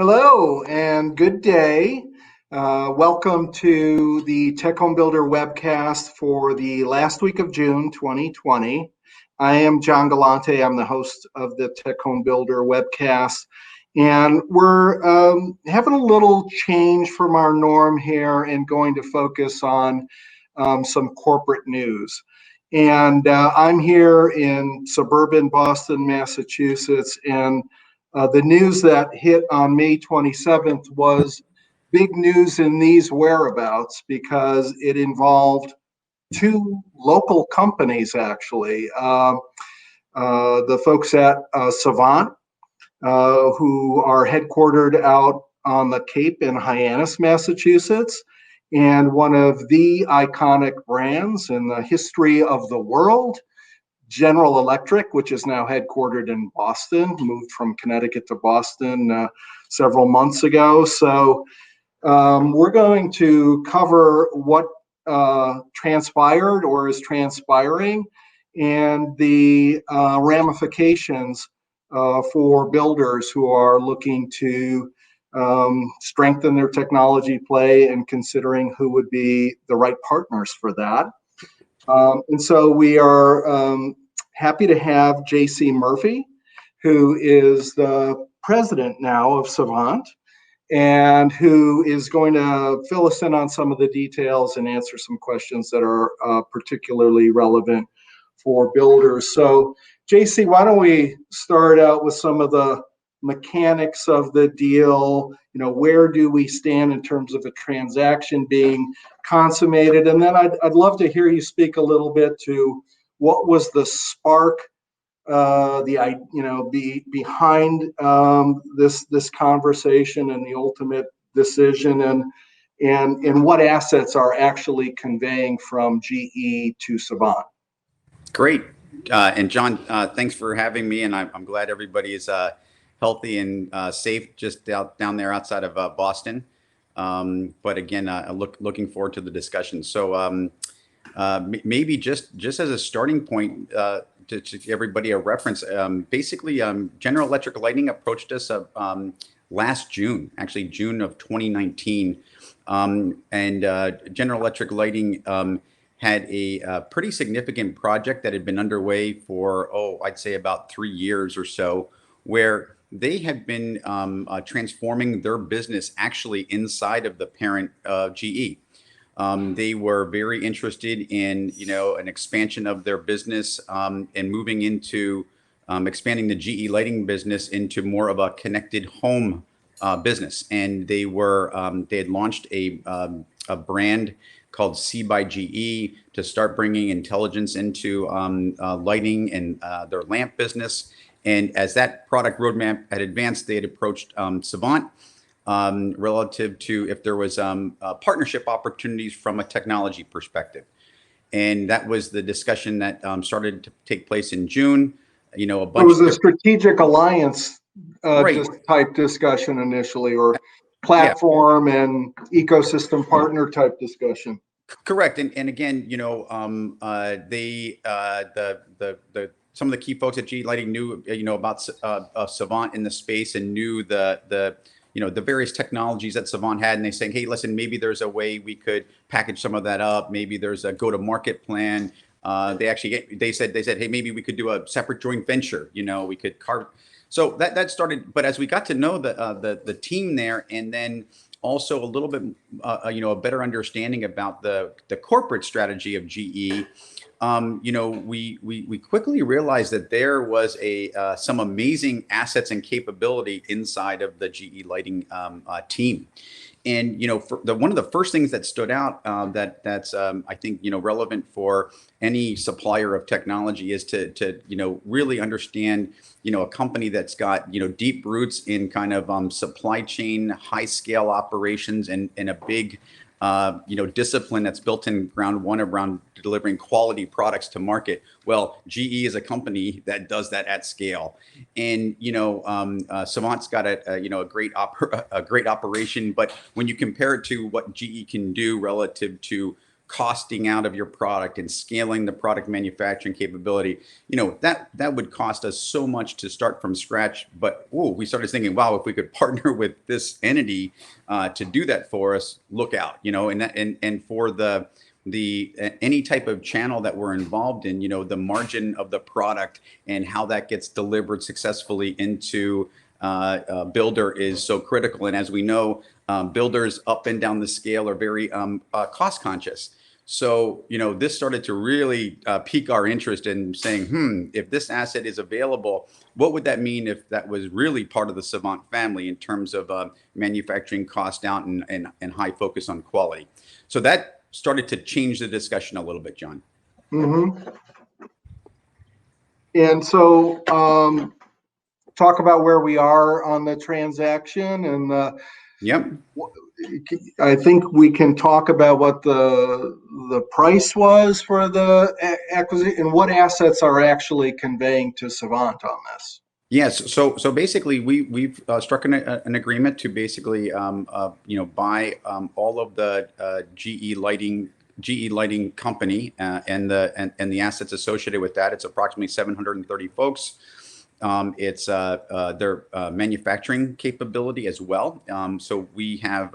Hello and good day. Welcome to the Tech Home Builder webcast for the last week of June 2020. I am John Galante. I'm the host of the Tech Home Builder webcast. And we're having a little change from our norm here and going to focus on some corporate news. And I'm here in suburban Boston, Massachusetts, and the news that hit on May 27th was big news in these whereabouts because it involved two local companies, actually. The folks at Savant, who are headquartered out on the Cape in Hyannis, Massachusetts, and one of the iconic brands in the history of the world, General Electric, which is now headquartered in Boston, moved from Connecticut to Boston several months ago. So we're going to cover what transpired or is transpiring and the ramifications for builders who are looking to strengthen their technology play and considering who would be the right partners for that. And so we are happy to have J.C. Murphy, who is the president now of Savant, and who is going to fill us in on some of the details and answer some questions that are particularly relevant for builders. So, J.C., why don't we start out with some of the mechanics of the deal? You know, where do we stand in terms of a transaction being consummated? And then I'd love to hear you speak a little bit to what was the spark, behind this conversation and the ultimate decision, and what assets are actually conveying from GE to Savant. Great. And John, thanks for having me. And I'm glad everybody is healthy and safe just down there outside of Boston. But again, looking forward to the discussion. So maybe just as a starting point, to give everybody a reference, basically General Electric Lighting approached us last June, actually June of 2019. And General Electric Lighting had a pretty significant project that had been underway for, I'd say about 3 years or so, where they had been transforming their business actually inside of the parent GE. They were very interested in, an expansion of their business and moving into expanding the GE lighting business into more of a connected home business. And they had launched a brand called C by GE to start bringing intelligence into lighting and their lamp business. And as that product roadmap had advanced, they had approached Savant relative to if there was partnership opportunities from a technology perspective. And that was the discussion that started to take place in June. It was a strategic alliance just type discussion initially, or platform and ecosystem partner type discussion. Correct. And again, some of the key folks at GE Lighting knew, about Savant in the space and knew the various technologies that Savant had, and they saying, hey, listen, maybe there's a way we could package some of that up. Maybe there's a go-to-market plan. They said, hey, maybe we could do a separate joint venture. We could carve. So that started. But as we got to know the team there, and then also a little bit, a better understanding about the corporate strategy of GE. We quickly realized that there was some amazing assets and capability inside of the GE Lighting team. And one of the first things that stood out that's I think relevant for any supplier of technology is to really understand a company that's got deep roots in kind of supply chain, high scale operations, and a big discipline that's built in ground one around delivering quality products to market. Well, GE is a company that does that at scale, and Savant's got a great operation. But when you compare it to what GE can do relative to costing out of your product and scaling the product manufacturing capability, that would cost us so much to start from scratch. But we started thinking, wow, if we could partner with this entity to do that for us, look out, and for the any type of channel that we're involved in, the margin of the product and how that gets delivered successfully into builder is so critical. And as we know, builders up and down the scale are very cost conscious. So, this started to really pique our interest in saying, if this asset is available, what would that mean if that was really part of the Savant family in terms of manufacturing cost out and high focus on quality? So that started to change the discussion a little bit, John. Mm-hmm. And so talk about where we are on the transaction. And Yep. I think we can talk about what the price was for the acquisition and what assets are actually conveying to Savant on this. Yes. So basically, we've struck an agreement to basically buy all of the GE Lighting company and the assets associated with that. It's approximately 730 folks. It's their manufacturing capability as well. So we have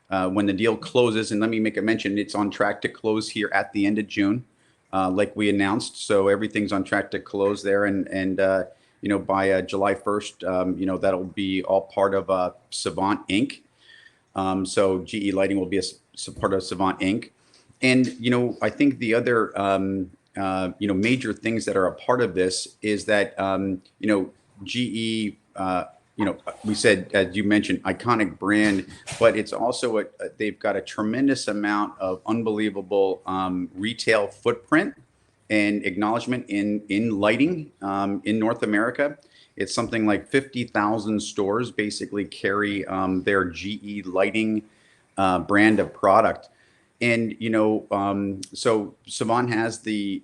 when the deal closes, and let me make a mention, it's on track to close here at the end of June, like we announced. So everything's on track to close there, and by July 1st, that'll be all part of Savant Inc. So GE Lighting will be a part of Savant Inc. And I think the other major things that are a part of this is that GE, we said, as you mentioned, iconic brand, but it's also they've got a tremendous amount of unbelievable retail footprint and acknowledgement in lighting in North America. It's something like 50,000 stores basically carry their GE Lighting brand of product. And so Savant has the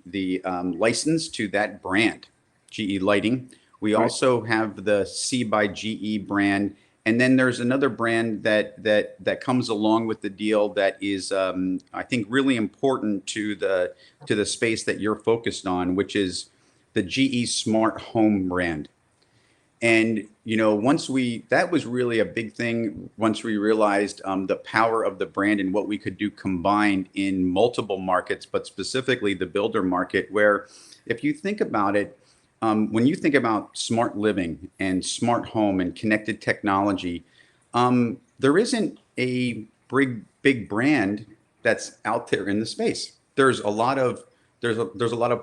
license to that brand, GE Lighting. We also have the C by GE brand, and then there's another brand that comes along with the deal that is, I think, really important to the space that you're focused on, which is the GE Smart Home brand. And that was really a big thing once we realized the power of the brand and what we could do combined in multiple markets, but specifically the builder market, where if you think about it, when you think about smart living and smart home and connected technology, there isn't a big brand that's out there in the space. There's a lot of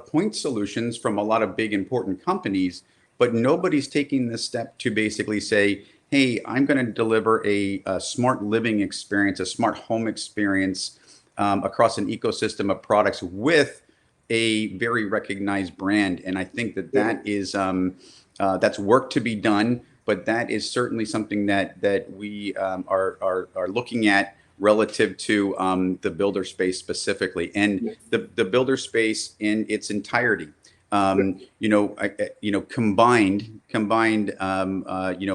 point solutions from a lot of big important companies, but nobody's taking this step to basically say, hey, I'm going to deliver a smart living experience, a smart home experience across an ecosystem of products with a very recognized brand. And I think that is that's work to be done, but that is certainly something that we are looking at relative to the builder space specifically, and the builder space in its entirety. Combined,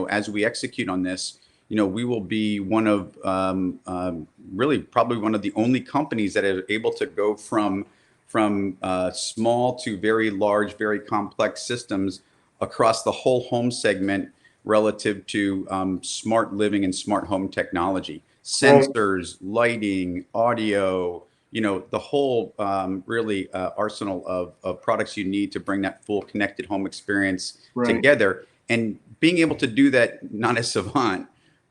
as we execute on this, we will be one of really probably one of the only companies that are able to go from small to very large, very complex systems across the whole home segment relative to smart living and smart home technology, sensors, lighting, audio, the whole really arsenal of products you need to bring that full connected home experience together. And being able to do that, not as Savant,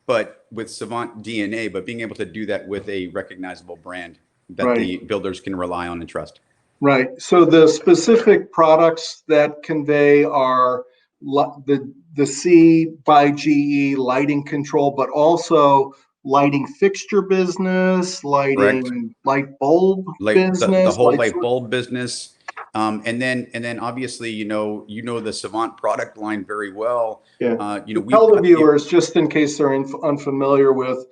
but with Savant DNA, but being able to do that with a recognizable brand that the builders can rely on and trust. Right. So the specific products that convey are the C by GE lighting control, but also lighting fixture business, lighting light bulb business, the whole light bulb business, and then obviously the Savant product line very well. Yeah. Tell the viewers, just in case they're unfamiliar with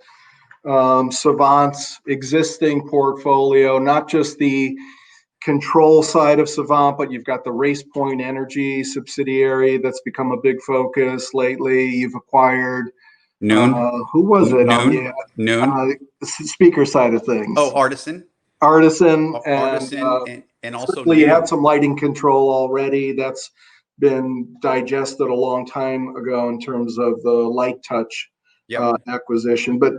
Savant's existing portfolio, not just the control side of Savant, but you've got the Race Point Energy subsidiary that's become a big focus lately. You've acquired Noon. Who was it? Noon. The speaker side of things. Oh, Artisan. Artisan, and Artisan, and also certainly you have new. some lighting control already. That's been digested a long time ago in terms of the Light Touch Yep. acquisition. But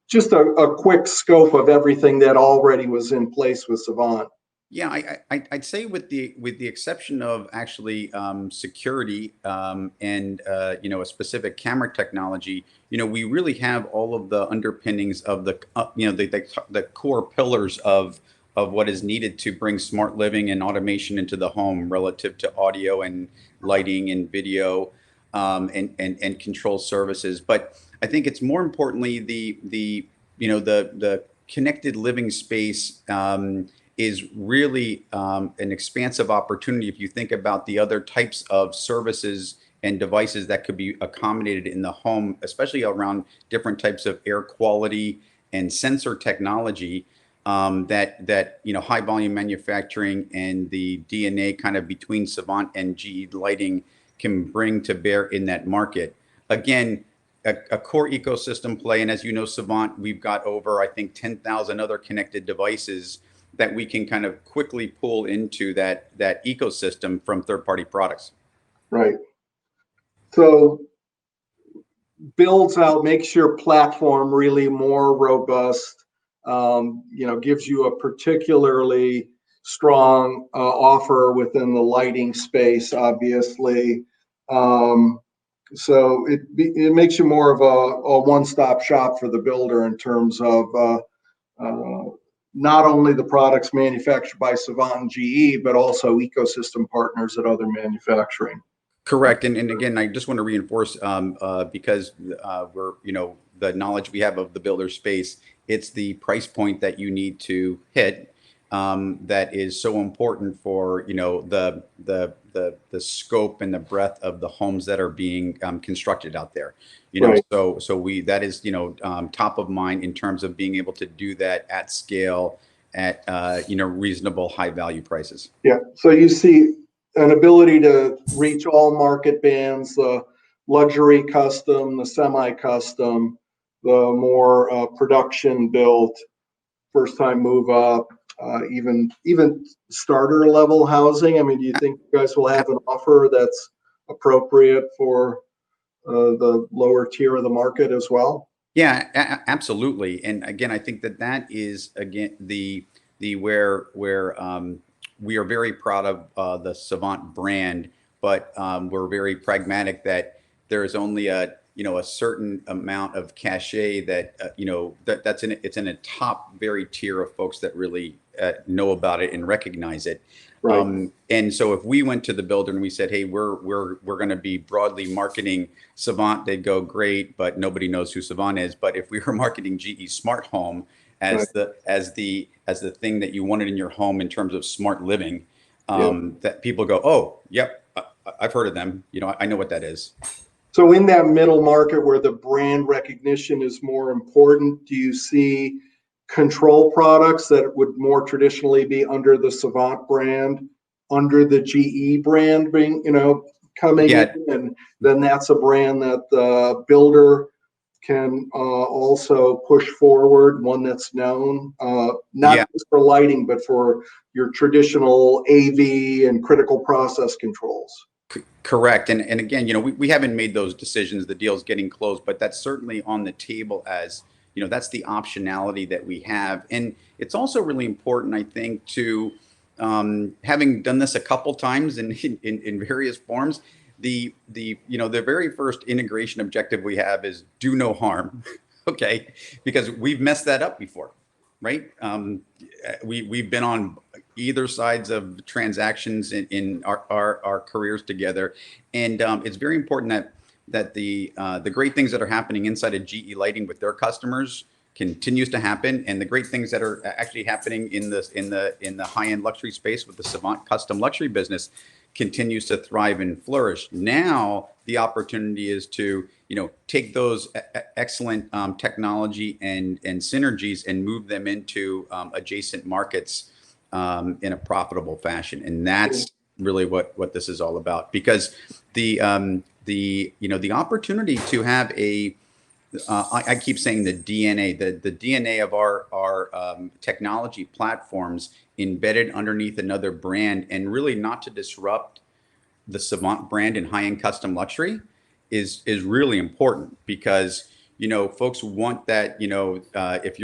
just a quick scope of everything that already was in place with Savant. Yeah, I'd say with the exception of actually security and a specific camera technology, we really have all of the underpinnings of the core pillars of what is needed to bring smart living and automation into the home relative to audio and lighting and video and control services. But I think it's more importantly the connected living space. Is really an expansive opportunity if you think about the other types of services and devices that could be accommodated in the home, especially around different types of air quality and sensor technology that high volume manufacturing and the DNA kind of between Savant and GE Lighting can bring to bear in that market. Again, a core ecosystem play, and as you know, Savant, we've got over I think 10,000 other connected devices that we can kind of quickly pull into that ecosystem from third-party products. Right. So builds out, makes your platform really more robust. Gives you a particularly strong offer within the lighting space, obviously. So it makes you more of a one-stop shop for the builder in terms of not only the products manufactured by Savant and GE, but also ecosystem partners at other manufacturing. Correct. And again, I just want to reinforce because we're, the knowledge we have of the builder space, it's the price point that you need to hit that is so important for, the scope and the breadth of the homes that are being constructed out there. Right. So that is, top of mind in terms of being able to do that at scale at, reasonable high value prices. Yeah. So you see an ability to reach all market bands, the luxury custom, the semi-custom, the more production built, first time move up, even starter level housing. I mean, do you think you guys will have an offer that's appropriate for the lower tier of the market as well? Yeah, absolutely. And again, I think that is again the where we are very proud of the Savant brand, but we're very pragmatic that there is only a certain amount of cachet that it's in a top very tier of folks that really know about it and recognize it. Right. And so if we went to the builder and we said, hey, we're going to be broadly marketing Savant, they'd go, great, but nobody knows who Savant is. But if we were marketing GE Smart Home as Right. the thing that you wanted in your home in terms of smart living, Yeah. that people go, oh, yep, I've heard of them. I know what that is. So in that middle market where the brand recognition is more important, do you see control products that would more traditionally be under the Savant brand, under the GE brand being, coming in, Yeah, and then that's a brand that the builder can also push forward, one that's known, not yeah. just for lighting, but for your traditional AV and critical process controls. Correct. And again, we haven't made those decisions. The deal's getting closed, but that's certainly on the table as, that's the optionality that we have. And it's also really important, I think, to having done this a couple times in various forms, the very first integration objective we have is do no harm. Okay. Because we've messed that up before, right? We've been on either sides of transactions in our careers together, and it's very important that the great things that are happening inside of GE Lighting with their customers continues to happen, and the great things that are actually happening in the high-end luxury space with the Savant custom luxury business continues to thrive and flourish. Now the opportunity is to take those excellent technology and synergies and move them into adjacent markets in a profitable fashion, and that's really what this is all about. Because the opportunity to have I keep saying the DNA, the DNA of our technology platforms embedded underneath another brand, and really not to disrupt the Savant brand in high-end custom luxury is really important, because folks want that. If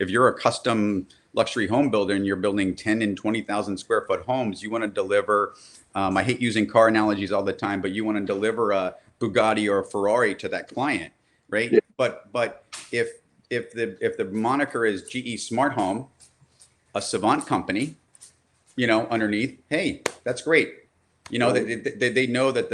you're a custom luxury home builder and you're building 10 and 20,000 square foot homes, you want to deliver. I hate using car analogies all the time, but you want to deliver a Bugatti or a Ferrari to that client, right? Yeah. But if the moniker is GE Smart Home, a Savant company, underneath, hey, that's great. Right. They know that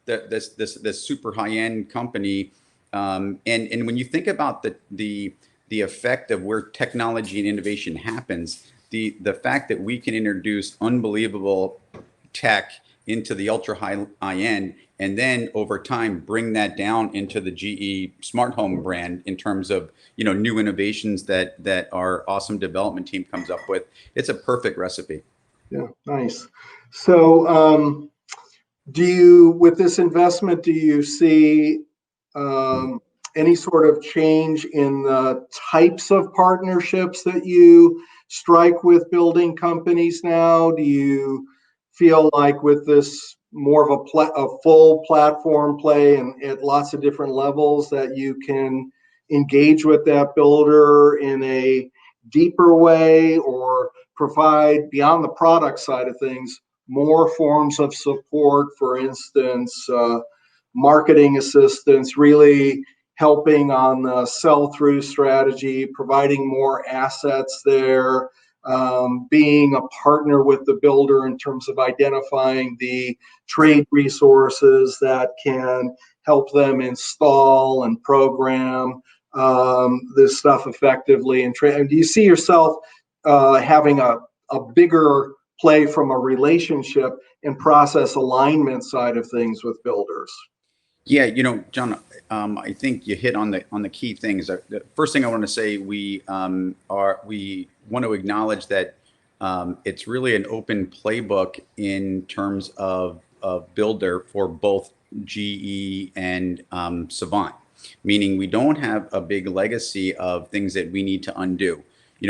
this super high end company, and when you think about the effect of where technology and innovation happens, the fact that we can introduce unbelievable tech into the ultra high end, and then over time bring that down into the GE Smart Home brand in terms of new innovations that our awesome development team comes up with. It's a perfect recipe. Yeah, nice. So, with this investment, do you see any sort of change in the types of partnerships that you strike with building companies now? Do you feel like with this more of a full platform play and at lots of different levels that you can engage with that builder in a deeper way, or provide beyond the product side of things more forms of support, for instance, marketing assistance, really helping on the sell-through strategy, providing more assets there, being a partner with the builder in terms of identifying the trade resources that can help them install and program this stuff effectively. And do you see yourself having a bigger play from a relationship and process alignment side of things with builders? Yeah, John, I think you hit on the key things. The first thing I want to say, we want to acknowledge that it's really an open playbook in terms of builder for both GE and Savant, meaning we don't have a big legacy of things that we need to undo.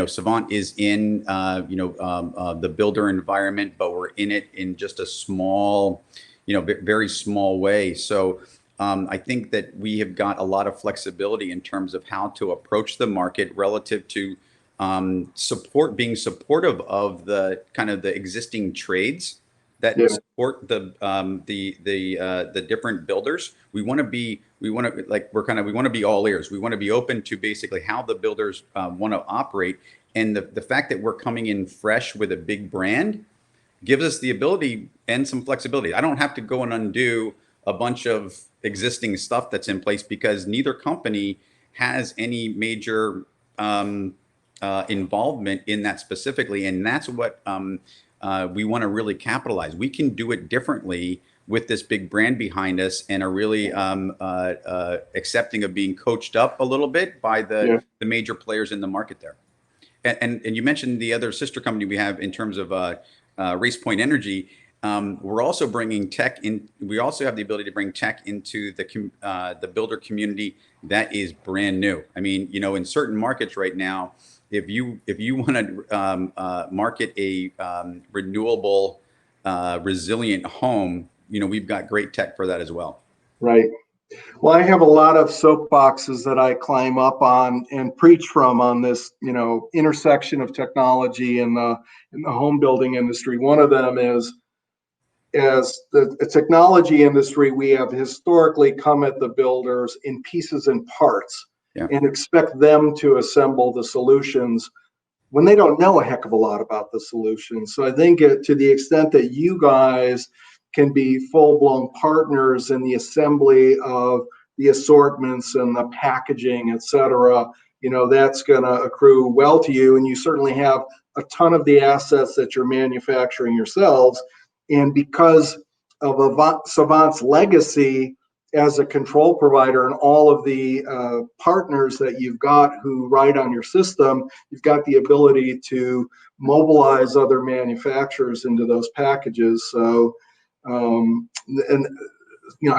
Savant is in the builder environment, but we're in it in just a small, very small way. So I think that we have got a lot of flexibility in terms of how to approach the market relative to being supportive of the kind of the existing trades that Yeah. support the different builders. We want to be all ears. We want to be open to basically how the builders want to operate, and the fact that we're coming in fresh with a big brand gives us the ability and some flexibility. I don't have to go and undo a bunch of existing stuff that's in place, because neither company has any major involvement in that specifically, and that's what we want to really capitalize. We can do it differently with this big brand behind us, and are really accepting of being coached up a little bit by the major players in the market there. And you mentioned the other sister company we have in terms of Race Point Energy. We're also bringing tech in. We also have the ability to bring tech into the builder community that is brand new. I mean, in certain markets right now, if you want to market a renewable, resilient home, we've got great tech for that as well. Right. Well, I have a lot of soapboxes that I climb up on and preach from on this, intersection of technology in the home building industry. One of them is, as the technology industry, we have historically come at the builders in pieces and parts, and expect them to assemble the solutions when they don't know a heck of a lot about the solutions. So I think to the extent that you guys can be full-blown partners in the assembly of the assortments and the packaging, et cetera, that's going to accrue well to you. And you certainly have a ton of the assets that you're manufacturing yourselves. And because of Savant's legacy as a control provider and all of the partners that you've got who ride on your system, you've got the ability to mobilize other manufacturers into those packages. So, I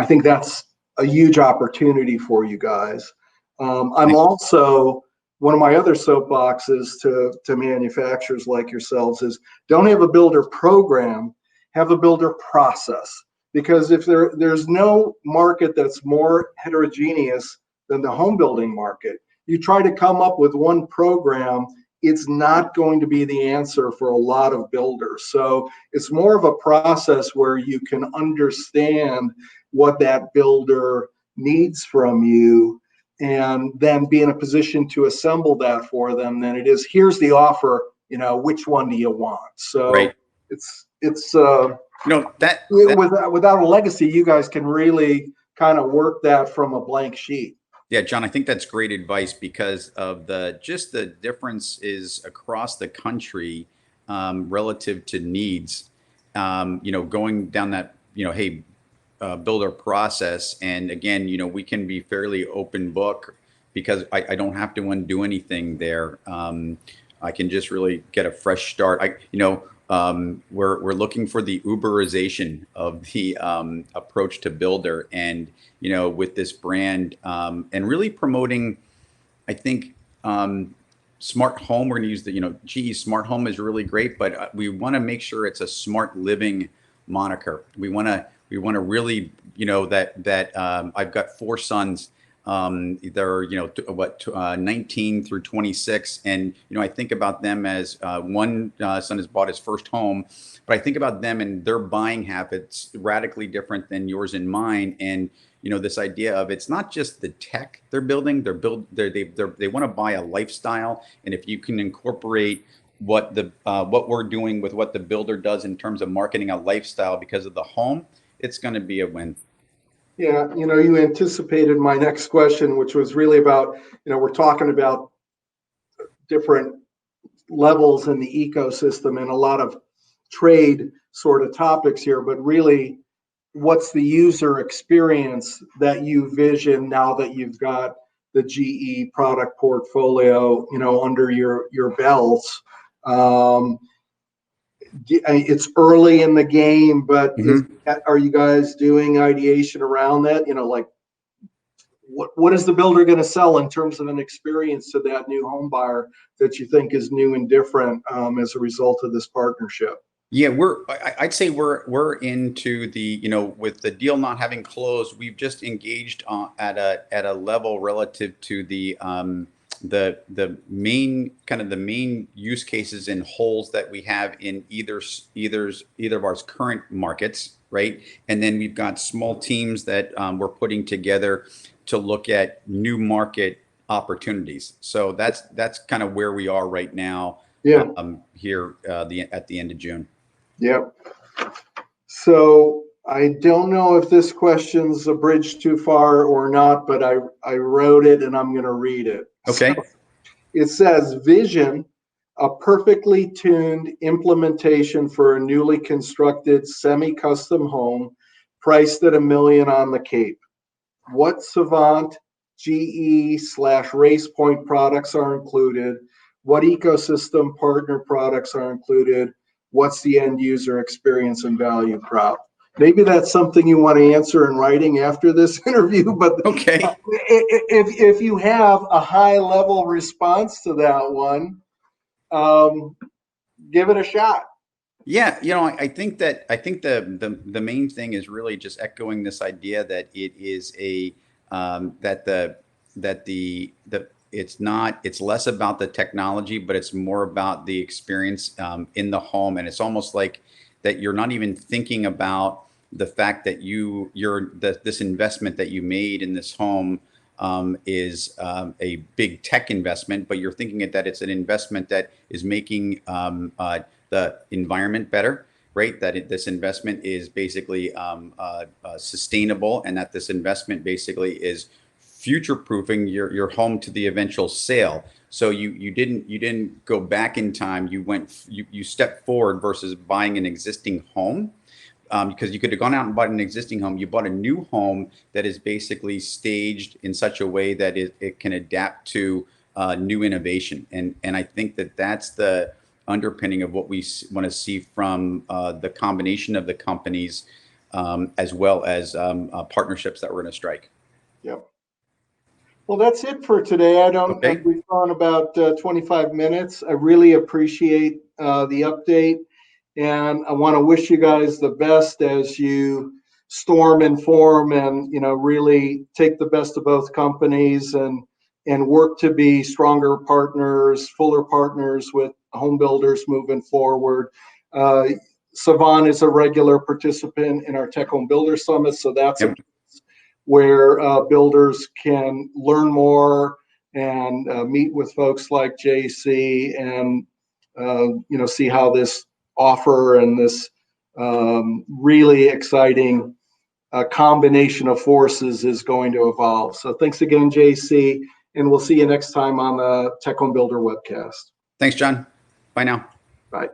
think that's a huge opportunity for you guys. I'm also, one of my other soapboxes to manufacturers like yourselves is don't have a builder program, have a builder process. Because if there's no market that's more heterogeneous than the home building market, you try to come up with one program, it's not going to be the answer for a lot of builders. So it's more of a process where you can understand what that builder needs from you and then be in a position to assemble that for them than it is, here's the offer, which one do you want? So Right. it's That without a legacy, you guys can really kind of work that from a blank sheet. Yeah, John, I think that's great advice because of the difference is across the country relative to needs. Going down that, hey, builder process, and again, we can be fairly open book because I don't have to undo anything there. I can just really get a fresh start. We're looking for the Uberization of the approach to builder, and with this brand and really promoting, I think smart home. We're going to use the GE smart home is really great, but we want to make sure it's a smart living moniker. We want to really that I've got four sons. They're 19 through 26, and I think about them as one son has bought his first home, but I think about them and their buying habits radically different than yours and mine. And this idea of it's not just the tech they're building, they want to buy a lifestyle, and if you can incorporate what we're doing with what the builder does in terms of marketing a lifestyle because of the home, it's going to be a win. Yeah, you anticipated my next question, which was really about, we're talking about different levels in the ecosystem and a lot of trade sort of topics here, but really, what's the user experience that you vision now that you've got the GE product portfolio, under your belts? It's early in the game, but are you guys doing ideation around that? Like what is the builder going to sell in terms of an experience to that new home buyer that you think is new and different as a result of this partnership? Yeah, I'd say we're into the, with the deal not having closed, we've just engaged at a level relative to the main use cases and holes that we have in either of our current markets, right? And then we've got small teams that we're putting together to look at new market opportunities. So that's kind of where we are right now. Yeah. Here at the end of June. Yep. So I don't know if this question's a bridge too far or not, but I wrote it and I'm going to read it. Okay. So it says, vision a perfectly tuned implementation for a newly constructed semi-custom home priced at $1 million on the Cape. What Savant, GE/Race Point products are included? What ecosystem partner products are included? What's the end user experience and value prop? Maybe that's something you want to answer in writing after this interview, but Okay. if you have a high level response to that one, give it a shot. Yeah, I think the main thing is really just echoing this idea that it is a that it's less about the technology, but it's more about the experience in the home, and it's almost like that you're not even thinking about the fact that this investment that you made in this home is a big tech investment, but you're thinking that it's an investment that is making the environment better, right? That this investment is basically sustainable, and that this investment basically is future-proofing your home to the eventual sale. So you didn't go back in time. You stepped forward versus buying an existing home. Because you could have gone out and bought an existing home. You bought a new home that is basically staged in such a way that it can adapt to new innovation. And I think that's the underpinning of what we want to see from the combination of the companies. as well as partnerships that we're going to strike. Yep. Well, that's it for today. Okay. We've gone about 25 minutes. I really appreciate the update. And I want to wish you guys the best as you storm and form and, really take the best of both companies and work to be stronger partners, fuller partners with home builders moving forward. Savant is a regular participant in our Tech Home Builder Summit, so that's Yep. where builders can learn more and meet with folks like JC and see how this offer and this really exciting combination of forces is going to evolve. So thanks again, JC, and we'll see you next time on the Tech Home Builder webcast. Thanks, John. Bye now. Bye.